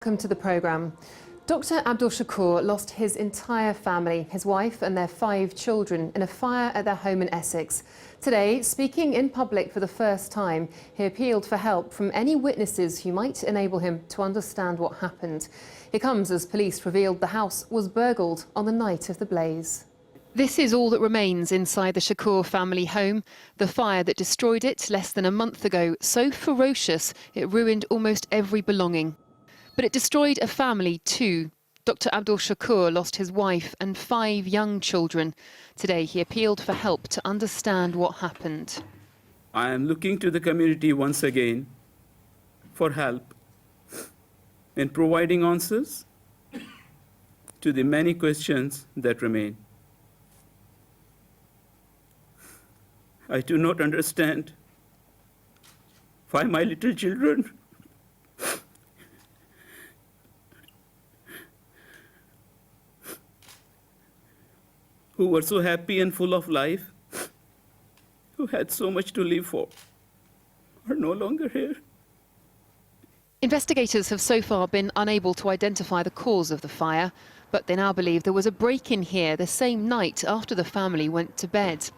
Welcome to the programme. Dr Abdul Shakur lost his entire family, his wife and their 5 children, in a fire at their home in Essex. Today, speaking in public for the first time, he appealed for help from any witnesses who might enable him to understand what happened. It comes as police revealed the house was burgled on the night of the blaze. This is all that remains inside the Shakur family home. The fire that destroyed it less than a month ago, so ferocious it ruined almost every belonging. But it destroyed a family too. Dr Abdul Shakur lost his wife and 5 young children. Today he appealed for help to understand what happened. I am looking to the community once again for help in providing answers to the many questions that remain. I do not understand why my little children who were so happy and full of life, who had so much to live for, are no longer here. Investigators have so far been unable to identify the cause of the fire, but they now believe there was a break-in here the same night after the family went to bed.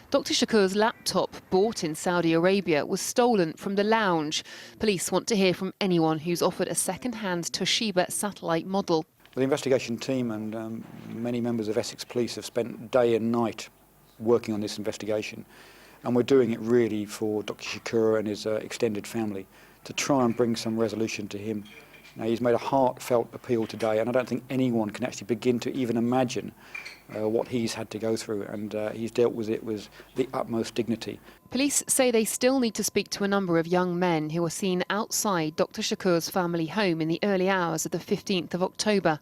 Dr Shakur's laptop, bought in Saudi Arabia, was stolen from the lounge. Police want to hear from anyone who's offered a second-hand Toshiba satellite model. The investigation team and many members of Essex Police have spent day and night working on this investigation, and we're doing it really for Dr Shakur and his extended family to try and bring some resolution to him. Now, he's made a heartfelt appeal today, and I don't think anyone can actually begin to even imagine what he's had to go through, and he's dealt with it with the utmost dignity. Police say they still need to speak to a number of young men who were seen outside Dr Shakur's family home in the early hours of the 15th of October.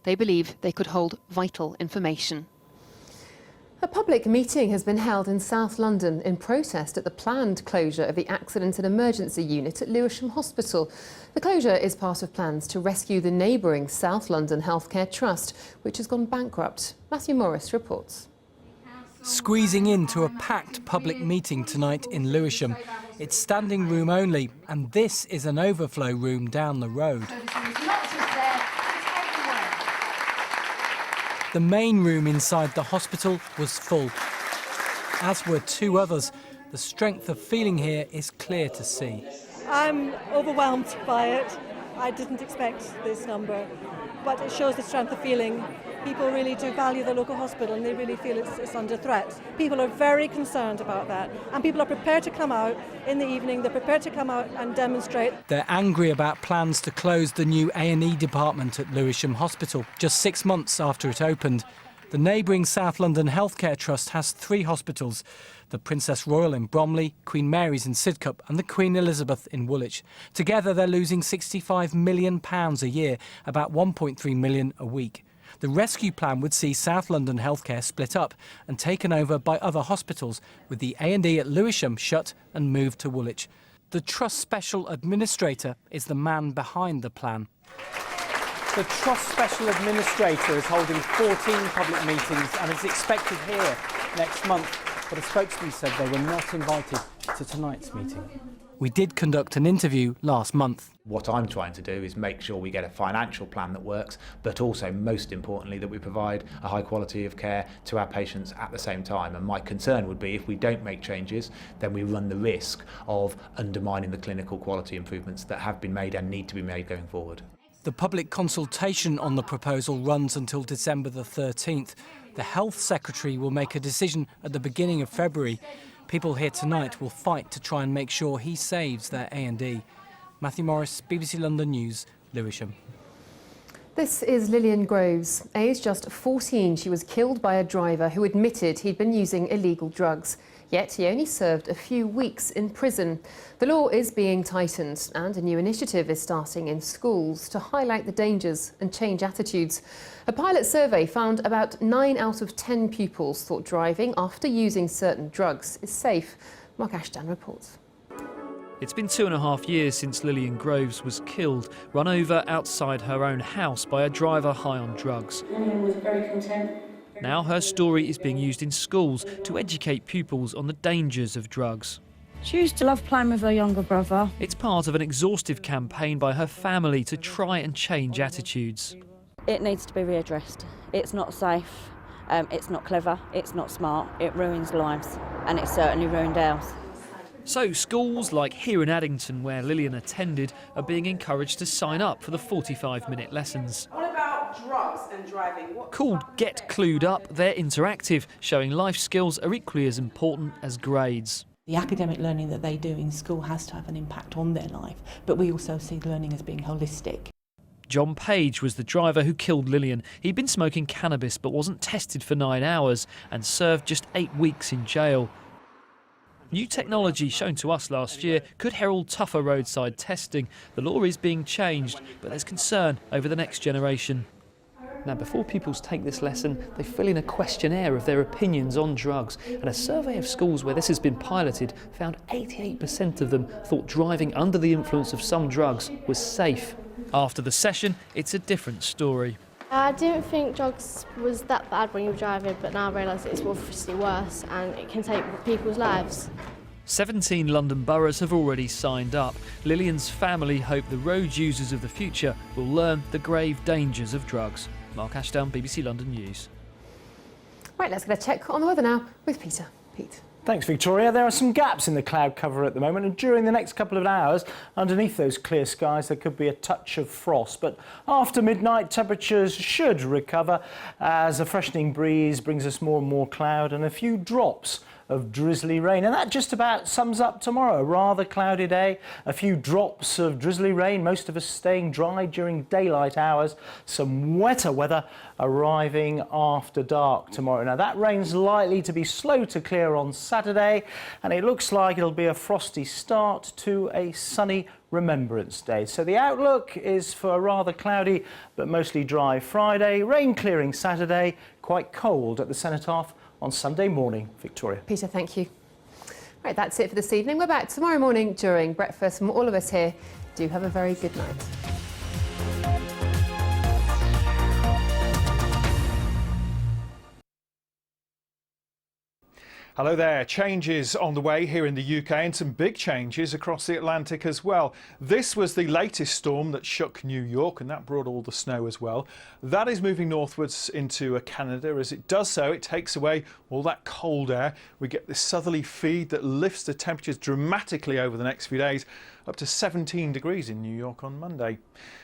They believe they could hold vital information. A public meeting has been held in South London in protest at the planned closure of the Accident and Emergency Unit at Lewisham Hospital. The closure is part of plans to rescue the neighbouring South London Healthcare Trust, which has gone bankrupt. Matthew Morris reports. Squeezing into a packed public meeting tonight in Lewisham. It's standing room only, and this is an overflow room down the road. The main room inside the hospital was full, as were 2 others. The strength of feeling here is clear to see. I'm overwhelmed by it. I didn't expect this number, but it shows the strength of feeling. People really do value the local hospital, and they really feel it's under threat. People are very concerned about that, and people are prepared to come out in the evening. They're prepared to come out and demonstrate. They're angry about plans to close the new A&E department at Lewisham Hospital just 6 months after it opened. The neighbouring South London Healthcare Trust has 3 hospitals: the Princess Royal in Bromley, Queen Mary's in Sidcup and the Queen Elizabeth in Woolwich. Together they're losing £65 million a year, about 1.3 million a week. The rescue plan would see South London Healthcare split up and taken over by other hospitals, with the A&E at Lewisham shut and moved to Woolwich. The Trust Special Administrator is the man behind the plan. The Trust Special Administrator is holding 14 public meetings and is expected here next month, but a spokesman said they were not invited to tonight's meeting. We did conduct an interview last month. What I'm trying to do is make sure we get a financial plan that works, but also, most importantly, that we provide a high quality of care to our patients at the same time. And my concern would be if we don't make changes, then we run the risk of undermining the clinical quality improvements that have been made and need to be made going forward. The public consultation on the proposal runs until December the 13th. The Health Secretary will make a decision at the beginning of February. People here tonight will fight to try and make sure he saves their A&E. Matthew Morris, BBC London News, Lewisham. This is Lillian Groves. Aged just 14, she was killed by a driver who admitted he'd been using illegal drugs. Yet he only served a few weeks in prison. The law is being tightened, and a new initiative is starting in schools to highlight the dangers and change attitudes. A pilot survey found about 9 out of 10 pupils thought driving after using certain drugs is safe. Mark Ashton reports. It's been 2.5 years since Lillian Groves was killed, run over outside her own house by a driver high on drugs. Lillian was very content. Now her story is being used in schools to educate pupils on the dangers of drugs. She used to love playing with her younger brother. It's part of an exhaustive campaign by her family to try and change attitudes. It needs to be readdressed. It's not safe, it's not clever, it's not smart, it ruins lives, and it certainly ruined ours. So schools like here in Addington, where Lillian attended, are being encouraged to sign up for the 45-minute lessons. What about drugs and driving? Called Get Clued Up, they're interactive, showing life skills are equally as important as grades. The academic learning that they do in school has to have an impact on their life, but we also see learning as being holistic. John Page was the driver who killed Lillian. He'd been smoking cannabis but wasn't tested for 9 hours and served just 8 weeks in jail. New technology shown to us last year could herald tougher roadside testing. The law is being changed, but there's concern over the next generation. Now, before pupils take this lesson, they fill in a questionnaire of their opinions on drugs. And a survey of schools where this has been piloted found 88% of them thought driving under the influence of some drugs was safe. After the session, it's a different story. I didn't think drugs was that bad when you were driving, but now I realise it's obviously worse and it can take people's lives. 17 London boroughs have already signed up. Lillian's family hope the road users of the future will learn the grave dangers of drugs. Mark Ashdown, BBC London News. Right, let's get a check on the weather now with Peter. Pete. Thanks, Victoria. There are some gaps in the cloud cover at the moment, and during the next couple of hours, underneath those clear skies, there could be a touch of frost. But after midnight, temperatures should recover as a freshening breeze brings us more and more cloud and a few drops of drizzly rain. And that just about sums up tomorrow. A rather cloudy day, a few drops of drizzly rain, most of us staying dry during daylight hours, some wetter weather arriving after dark tomorrow. Now that rain's likely to be slow to clear on Saturday, and it looks like it'll be a frosty start to a sunny Remembrance Day. So the outlook is for a rather cloudy but mostly dry Friday, rain clearing Saturday, quite cold at the cenotaph on Sunday morning. Victoria. Peter, thank you. Right, that's it for this evening. We're back tomorrow morning during breakfast. From all of us here, do have a very good night. Hello there. Changes on the way here in the UK and some big changes across the Atlantic as well. This was the latest storm that shook New York, and that brought all the snow as well. That is moving northwards into Canada. As it does so, it takes away all that cold air. We get this southerly feed that lifts the temperatures dramatically over the next few days, up to 17 degrees in New York on Monday.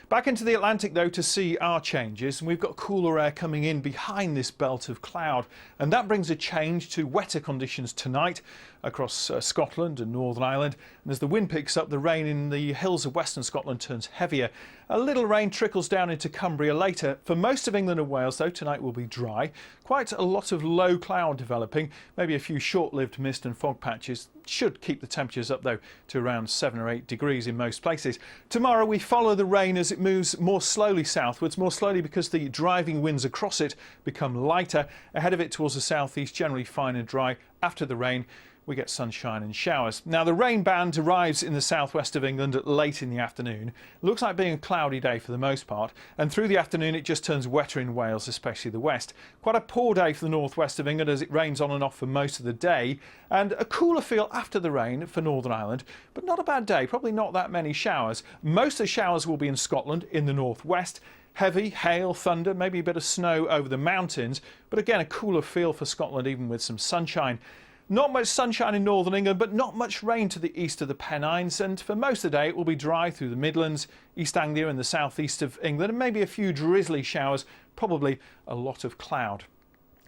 Back into the Atlantic though to see our changes, and we've got cooler air coming in behind this belt of cloud, and that brings a change to wetter conditions tonight across Scotland and Northern Ireland. And as the wind picks up, the rain in the hills of Western Scotland turns heavier. A little rain trickles down into Cumbria later. For most of England and Wales though, tonight will be dry. Quite a lot of low cloud developing, maybe a few short-lived mist and fog patches. Should keep the temperatures up though to around 7 or 8 degrees in most places. Tomorrow we follow the rain as it moves more slowly southwards, more slowly because the driving winds across it become lighter. Ahead of it towards the southeast, generally fine and dry. After the rain, we get sunshine and showers. Now the rain band arrives in the southwest of England late in the afternoon. Looks like being a cloudy day for the most part, and through the afternoon it just turns wetter in Wales, especially the west. Quite a poor day for the northwest of England as it rains on and off for most of the day, and a cooler feel after the rain for Northern Ireland, but not a bad day, probably not that many showers. Most of the showers will be in Scotland in the northwest. Heavy hail, thunder, maybe a bit of snow over the mountains, but again a cooler feel for Scotland even with some sunshine. Not much sunshine in northern England, but not much rain to the east of the Pennines, and for most of the day it will be dry through the Midlands, East Anglia and the southeast of England, and maybe a few drizzly showers, probably a lot of cloud.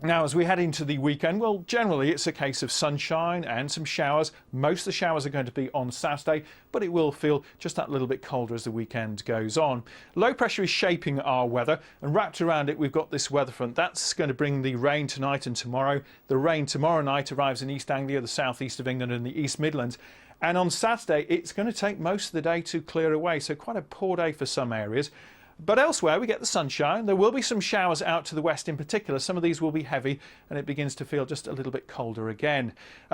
Now as we head into the weekend, well generally it's a case of sunshine and some showers. Most of the showers are going to be on Saturday, but it will feel just that little bit colder as the weekend goes on. Low pressure is shaping our weather, and wrapped around it we've got this weather front. That's going to bring the rain tonight and tomorrow. The rain tomorrow night arrives in East Anglia, the southeast of England and the East Midlands. And on Saturday it's going to take most of the day to clear away, so quite a poor day for some areas. But elsewhere we get the sunshine. There will be some showers out to the west in particular. Some of these will be heavy, and it begins to feel just a little bit colder again.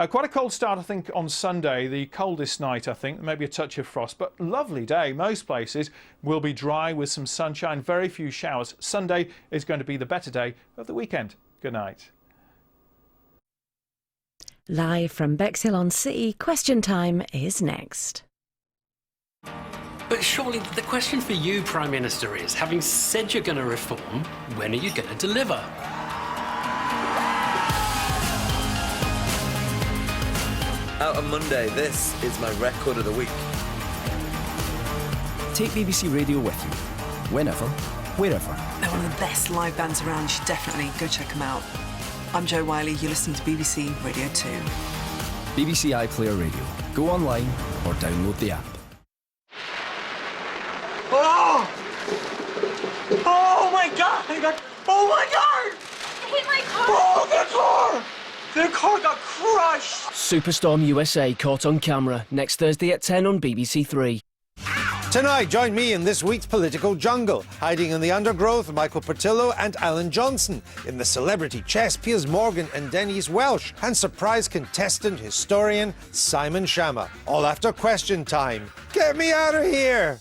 Quite a cold start I think on Sunday, the coldest night I think, maybe a touch of frost, but lovely day. Most places will be dry with some sunshine, very few showers. Sunday is going to be the better day of the weekend. Good night. Live from Bexhill-on-Sea, Question Time is next. But surely the question for you, Prime Minister, is, having said you're going to reform, when are you going to deliver? Out on Monday, this is my record of the week. Take BBC Radio with you, whenever, wherever. They're one of the best live bands around. You should definitely go check them out. I'm Jo Wiley, you're listening to BBC Radio 2. BBC iPlayer Radio. Go online or download the app. Oh! Oh my God! Oh my God! Hit my car! Oh, the car got crushed! Superstorm USA caught on camera next Thursday at 10 on BBC Three. Tonight, join me in this week's political jungle. Hiding in the undergrowth, Michael Portillo and Alan Johnson. In the celebrity chess, Piers Morgan and Denise Welsh. And surprise contestant historian Simon Shamma. All after Question Time. Get me out of here!